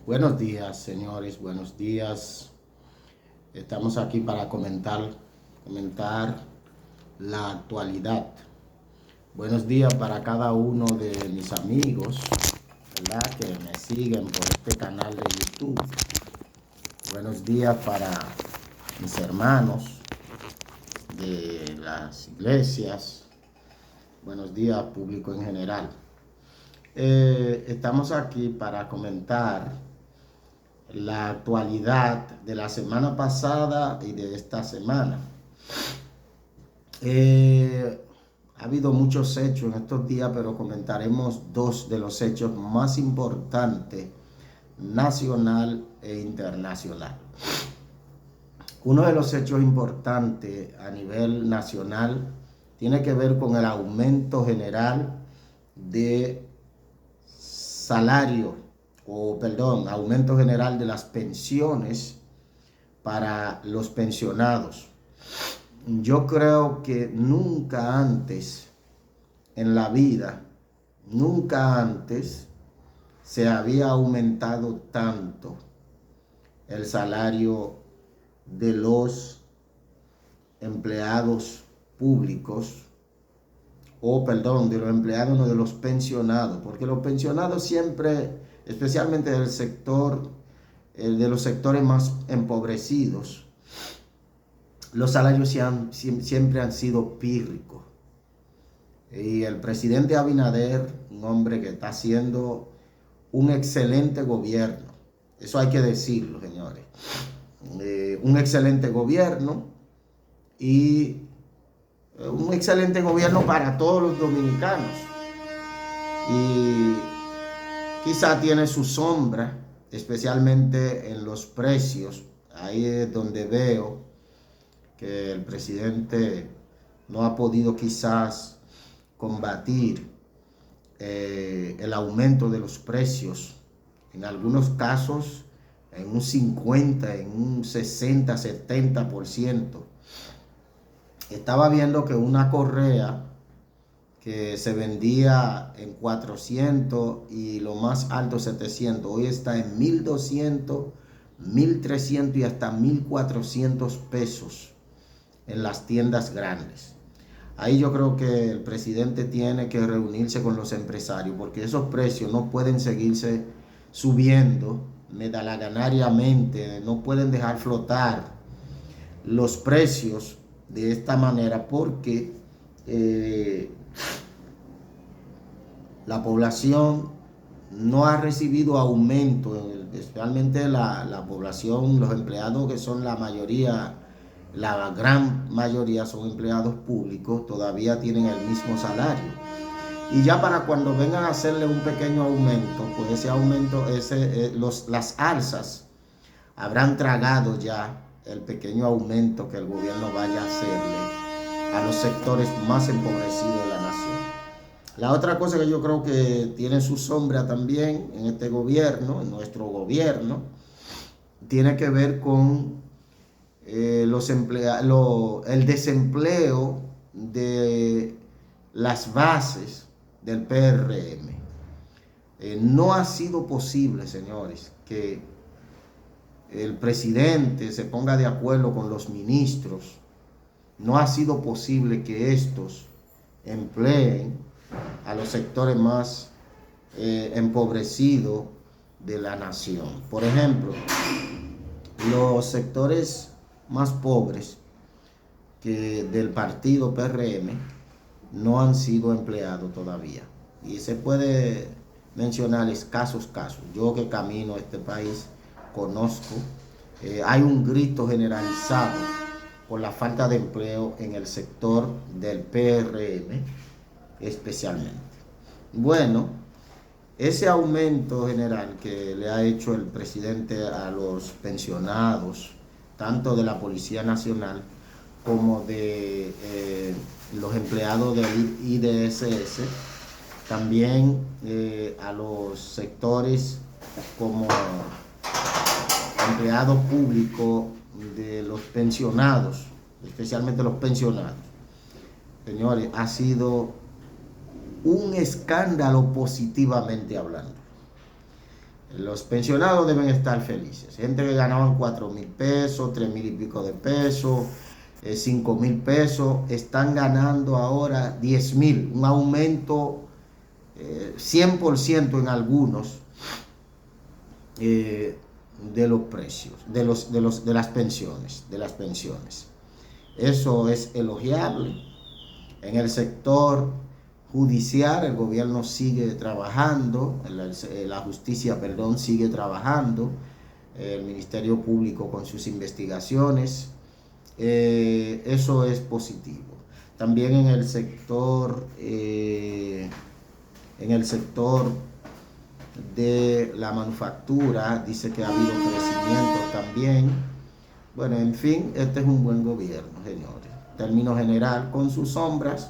Buenos días, señores, buenos días. Estamos aquí para comentar la actualidad. Buenos días para cada uno de mis amigos, ¿verdad?, que me siguen por este canal de YouTube. Buenos días para mis hermanos de las iglesias. Buenos días, público en general. Estamos aquí para comentar la actualidad de la semana pasada y de esta semana. Ha habido muchos hechos en estos días, pero comentaremos dos de los hechos más importantes, nacional e internacional. Uno de los hechos importantes a nivel nacional tiene que ver con el aumento general de aumento general de las pensiones para los pensionados. Yo creo que nunca antes en la vida, nunca antes se había aumentado tanto el salario de los empleados públicos, de los empleados, no, de los pensionados, porque los pensionados siempre, especialmente del sector, de los sectores más empobrecidos, los salarios siempre han sido pírricos. Y el presidente Abinader, un hombre que está haciendo un excelente gobierno, eso hay que decirlo, señores, un excelente gobierno y un excelente gobierno para todos los dominicanos. Y quizá tiene su sombra, especialmente en los precios. Ahí es donde veo que el presidente no ha podido quizás combatir el aumento de los precios. En algunos casos en un 50, en un 60, 70%. Estaba viendo que una correa que se vendía en 400 y lo más alto 700, hoy está en 1,200, 1,300 y hasta 1,400 pesos en las tiendas grandes. Ahí yo creo que el presidente tiene que reunirse con los empresarios, porque esos precios no pueden seguirse subiendo medalaganariamente, no pueden dejar flotar los precios de esta manera, porque la población no ha recibido aumento, especialmente la población, los empleados que son la mayoría, la gran mayoría son empleados públicos, todavía tienen el mismo salario. Y ya para cuando vengan a hacerle un pequeño aumento, pues ese aumento, las alzas habrán tragado ya el pequeño aumento que el gobierno vaya a hacerle a los sectores más empobrecidos de la nación. La otra cosa que yo creo que tiene su sombra también en este gobierno, en nuestro gobierno, tiene que ver con el desempleo de las bases del PRM. No ha sido posible, señores, que el presidente se ponga de acuerdo con los ministros. No ha sido posible que estos empleen a los sectores más empobrecidos de la nación. Por ejemplo, los sectores más pobres del partido PRM no han sido empleados todavía. Y se puede mencionar escasos casos. Yo que camino a este país conozco, hay un grito generalizado por la falta de empleo en el sector del PRM especialmente. Bueno, ese aumento general que le ha hecho el presidente a los pensionados, tanto de la Policía Nacional como de los empleados del IDSS, también a los sectores como empleados públicos de los pensionados, especialmente los pensionados. Señores, ha sido un escándalo positivamente hablando. Los pensionados deben estar felices. Gente que ganaban 4,000 pesos, 3,000 y pico de pesos, 5,000 pesos, están ganando ahora 10,000, un aumento 100% en algunos de los precios, de las pensiones. Eso es elogiable. En el sector judicial, el gobierno sigue trabajando, la justicia, sigue trabajando, el Ministerio Público con sus investigaciones, eso es positivo. También en el sector de la manufactura, dice que ha habido crecimiento también. Bueno, en fin, este es un buen gobierno, señores. En términos general, con sus sombras,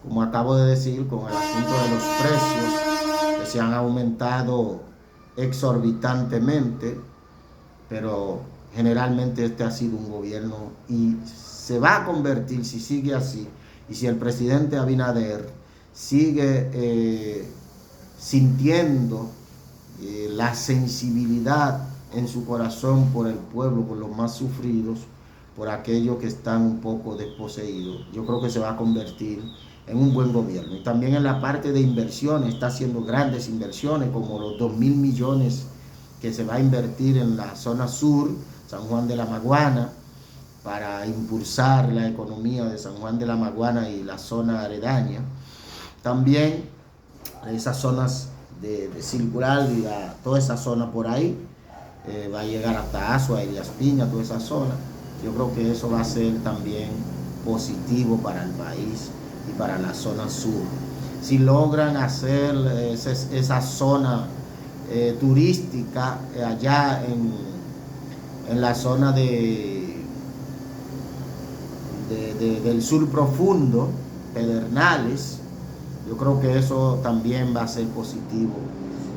como acabo de decir, con el asunto de los precios que se han aumentado exorbitantemente, pero generalmente este ha sido un gobierno y se va a convertir, si sigue así, y si el presidente Abinader sigue sintiendo la sensibilidad en su corazón por el pueblo, por los más sufridos, por aquellos que están un poco desposeídos, yo creo que se va a convertir en un buen gobierno. Y también en la parte de inversiones, está haciendo grandes inversiones, como los 2,000 millones que se va a invertir en la zona sur, San Juan de la Maguana, para impulsar la economía de San Juan de la Maguana y la zona aledaña. También esas zonas de Circular y toda esa zona por ahí, va a llegar hasta Azua, Elías Piña, toda esa zona. Yo creo que eso va a ser también positivo para el país y para la zona sur. Si logran hacer esa zona turística allá en la zona del sur profundo, Pedernales, yo creo que eso también va a ser positivo.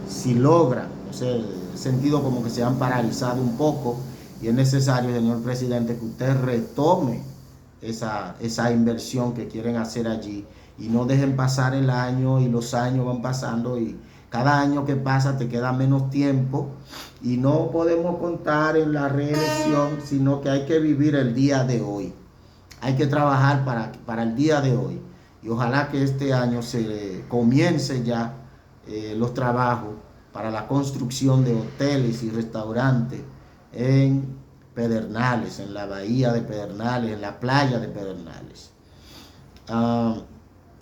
Si logran, o sea, el sentido como que se han paralizado un poco, y es necesario, señor presidente, que usted retome esa inversión que quieren hacer allí y no dejen pasar el año, y los años van pasando y cada año que pasa te queda menos tiempo y no podemos contar en la reelección, sino que hay que vivir el día de hoy. Hay que trabajar para el día de hoy, y ojalá que este año se comience ya los trabajos para la construcción de hoteles y restaurantes en Pedernales, en la bahía de Pedernales, en la playa de Pedernales.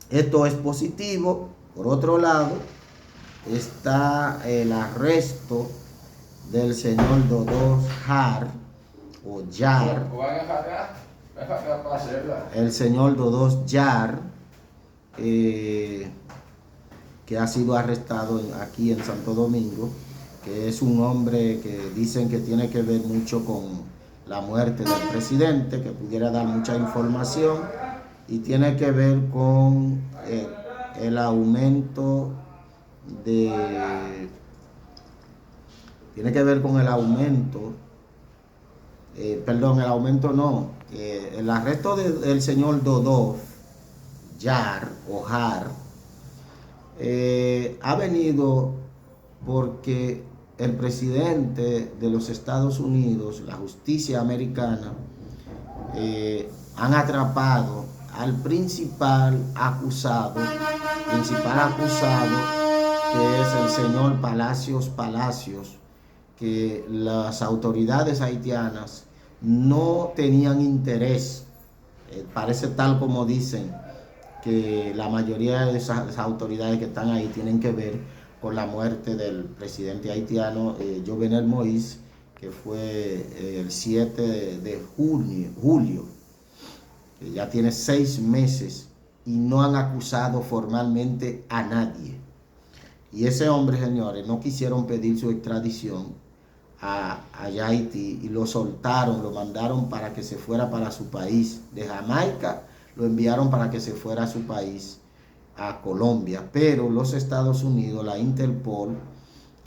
Esto es positivo. Por otro lado, está el arresto del señor Dodo Jar, o Yar, el señor Dodo Yar, que ha sido arrestado aquí en Santo Domingo, que es un hombre que dicen que tiene que ver mucho con la muerte del presidente, que pudiera dar mucha información, y tiene que ver con el aumento el arresto del señor Dodo Yar o Jar ha venido porque el presidente de los Estados Unidos, la justicia americana, han atrapado al principal acusado, que es el señor Palacios, que las autoridades haitianas no tenían interés. Parece tal como dicen, que la mayoría de esas autoridades que están ahí tienen que ver con la muerte del presidente haitiano Jovenel Moïse, que fue el 7 de julio. Ya tiene 6 meses y no han acusado formalmente a nadie. Y ese hombre, señores, no quisieron pedir su extradición allá a Haití y lo soltaron, lo mandaron para que se fuera para su país. De Jamaica lo enviaron para que se fuera a su país, a Colombia, pero los Estados Unidos, la Interpol,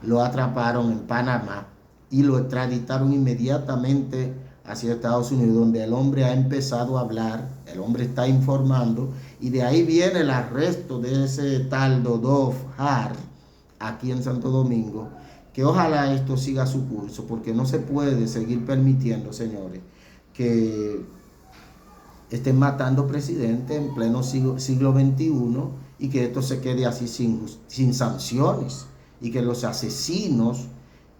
lo atraparon en Panamá y lo extraditaron inmediatamente hacia Estados Unidos, donde el hombre ha empezado a hablar, el hombre está informando, y de ahí viene el arresto de ese tal Dodo Jar aquí en Santo Domingo, que ojalá esto siga su curso, porque no se puede seguir permitiendo, señores, que estén matando presidentes en pleno siglo XXI y que esto se quede así sin sanciones, y que los asesinos,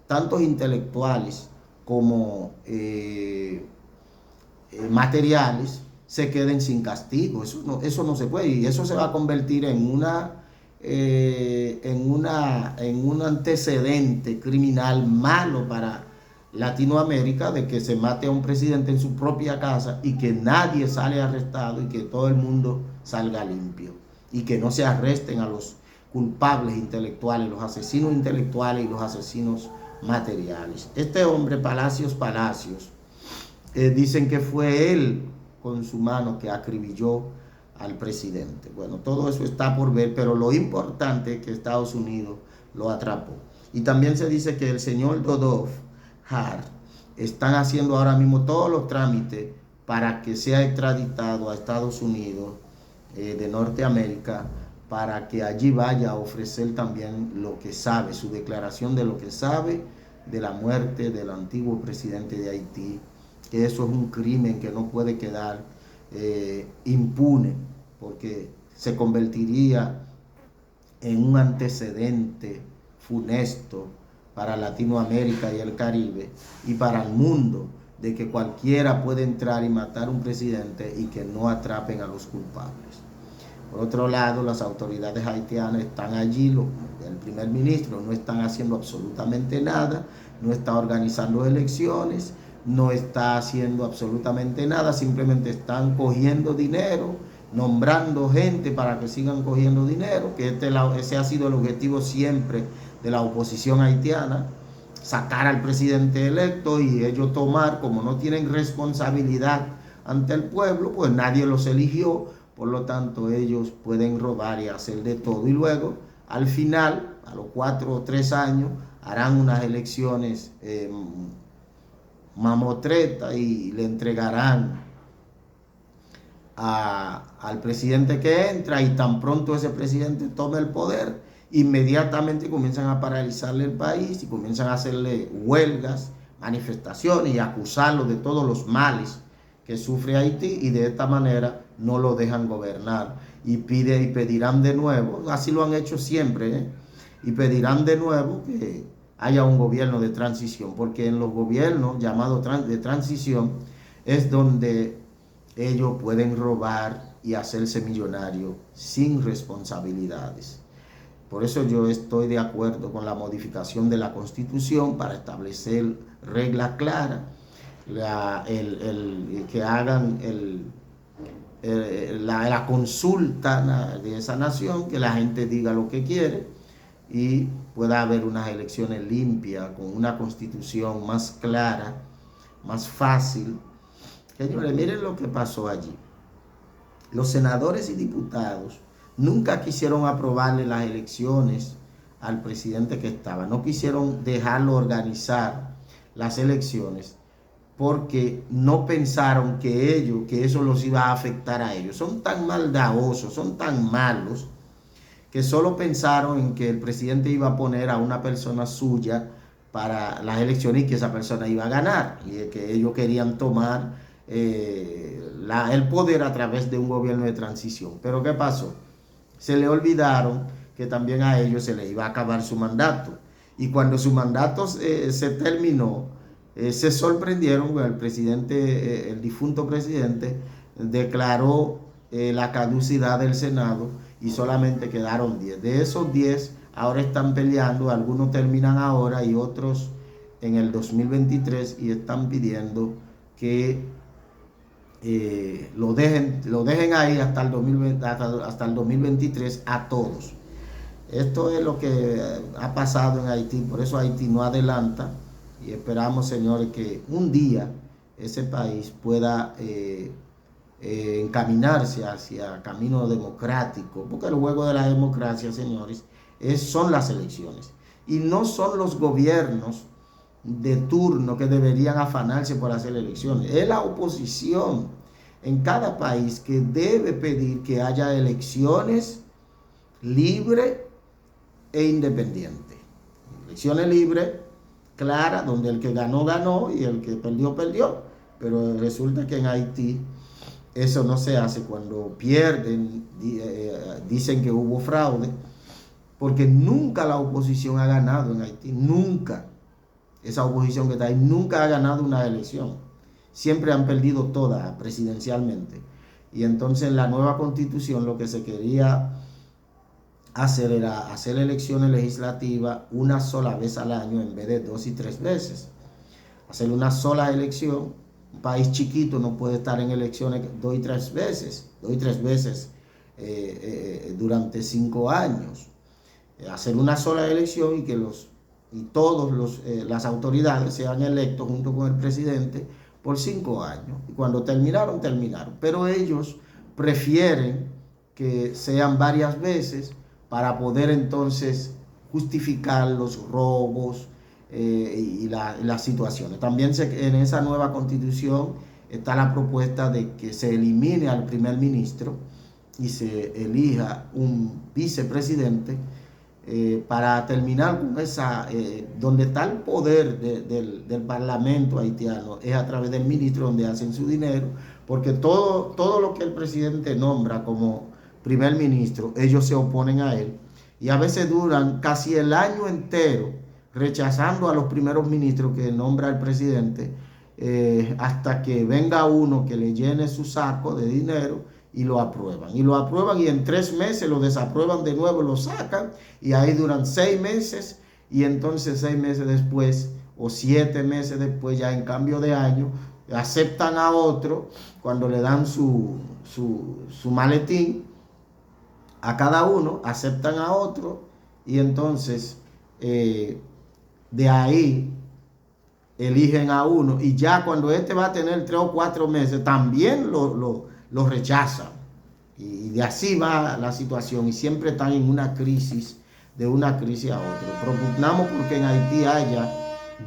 tantos intelectuales como materiales, se queden sin castigo. Eso no se puede, y eso se va a convertir en un antecedente criminal malo para Latinoamérica, de que se mate a un presidente en su propia casa y que nadie sale arrestado y que todo el mundo salga limpio, y que no se arresten a los culpables intelectuales, los asesinos intelectuales y los asesinos materiales. Este hombre, Palacios, dicen que fue él con su mano que acribilló al presidente. Bueno, todo eso está por ver, pero lo importante es que Estados Unidos lo atrapó. Y también se dice que el señor Dodov Hart están haciendo ahora mismo todos los trámites para que sea extraditado a Estados Unidos de Norteamérica, para que allí vaya a ofrecer también lo que sabe, su declaración de lo que sabe de la muerte del antiguo presidente de Haití, que eso es un crimen que no puede quedar impune, porque se convertiría en un antecedente funesto para Latinoamérica y el Caribe y para el mundo, de que cualquiera puede entrar y matar a un presidente y que no atrapen a los culpables. Por otro lado, las autoridades haitianas están allí, el primer ministro no están haciendo absolutamente nada, no está organizando elecciones, no está haciendo absolutamente nada, simplemente están cogiendo dinero, nombrando gente para que sigan cogiendo dinero, que ese ha sido el objetivo siempre de la oposición haitiana, sacar al presidente electo, y ellos tomar, como no tienen responsabilidad ante el pueblo, pues nadie los eligió, por lo tanto ellos pueden robar y hacer de todo, y luego al final, a los 4 o 3 años, harán unas elecciones mamotretas y le entregarán al presidente que entra, y tan pronto ese presidente tome el poder, inmediatamente comienzan a paralizarle el país y comienzan a hacerle huelgas, manifestaciones y acusarlo de todos los males que sufre Haití, y de esta manera no lo dejan gobernar, y pedirán de nuevo, así lo han hecho siempre, y pedirán de nuevo que haya un gobierno de transición, porque en los gobiernos llamados de transición es donde ellos pueden robar y hacerse millonarios sin responsabilidades. Por eso yo estoy de acuerdo con la modificación de la Constitución para establecer reglas claras, que hagan la consulta de esa nación, que la gente diga lo que quiere y pueda haber unas elecciones limpias con una constitución más clara, más fácil. Señores, miren lo que pasó allí. Los senadores y diputados nunca quisieron aprobarle las elecciones al presidente que estaba. No quisieron dejarlo organizar las elecciones porque no pensaron que eso los iba a afectar a ellos. Son tan maldadosos, son tan malos, que solo pensaron en que el presidente iba a poner a una persona suya para las elecciones y que esa persona iba a ganar, y que ellos querían tomar el poder a través de un gobierno de transición. Pero ¿qué pasó? Se le olvidaron que también a ellos se les iba a acabar su mandato, y cuando su mandato se terminó, se sorprendieron con el presidente, el difunto presidente declaró la caducidad del Senado, y solamente quedaron 10. De esos 10 ahora están peleando, algunos terminan ahora y otros en el 2023, y están pidiendo que lo dejen ahí hasta el 2023 a todos. Esto es lo que ha pasado en Haití, por eso Haití no adelanta, y esperamos, señores, que un día ese país pueda encaminarse hacia camino democrático, porque el juego de la democracia, señores, son las elecciones, y no son los gobiernos de turno que deberían afanarse por hacer elecciones. Es la oposición en cada país que debe pedir que haya elecciones libres e independientes. elecciones libres, claras, donde el que ganó, ganó y el que perdió, perdió. Pero resulta que en Haití eso no se hace. Cuando pierden, dicen que hubo fraude, porque nunca la oposición ha ganado en Haití, nunca. Esa oposición que está ahí nunca ha ganado una elección. Siempre han perdido todas presidencialmente. Y entonces en la nueva constitución lo que se quería hacer era hacer elecciones legislativas una sola vez al año en vez de 2 y 3 veces. Hacer una sola elección. Un país chiquito no puede estar en elecciones 2 y 3 veces. 2 y 3 veces durante 5 años. Hacer una sola elección y que todos las autoridades sean electos junto con el presidente por 5 años. Y cuando terminaron, terminaron. Pero ellos prefieren que sean varias veces para poder entonces justificar los robos y las situaciones. También en esa nueva constitución está la propuesta de que se elimine al primer ministro y se elija un vicepresidente para terminar con esa, donde está el poder del parlamento haitiano, es a través del ministro donde hacen su dinero, porque todo lo que el presidente nombra como primer ministro, ellos se oponen a él, y a veces duran casi el año entero rechazando a los primeros ministros que nombra el presidente, hasta que venga uno que le llene su saco de dinero y lo aprueban. Y lo aprueban y en 3 meses lo desaprueban de nuevo, lo sacan y ahí duran 6 meses y entonces 6 meses después o 7 meses después, ya en cambio de año, aceptan a otro cuando le dan su maletín a cada uno, aceptan a otro y entonces de ahí eligen a uno y ya cuando este va a tener 3 o 4 meses también lo rechazan. Y de así va la situación y siempre están en una crisis, de una crisis a otra. Propugnamos porque en Haití haya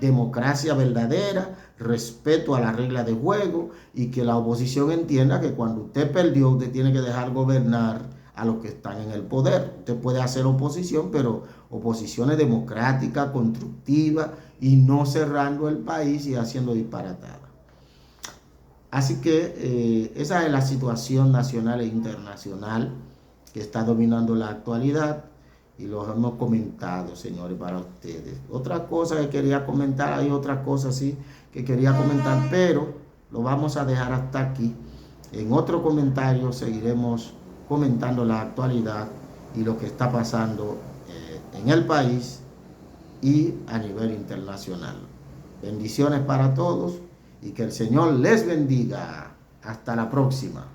democracia verdadera, respeto a las reglas de juego y que la oposición entienda que cuando usted perdió, usted tiene que dejar gobernar a los que están en el poder. Usted puede hacer oposición, pero oposiciones democráticas, constructivas y no cerrando el país y haciendo disparatadas. Así que esa es la situación nacional e internacional que está dominando la actualidad y lo hemos comentado, señores, para ustedes. Otra cosa que quería comentar, hay otras cosas sí que quería comentar, pero lo vamos a dejar hasta aquí. En otro comentario seguiremos comentando la actualidad y lo que está pasando en el país y a nivel internacional. Bendiciones para todos y que el Señor les bendiga. Hasta la próxima.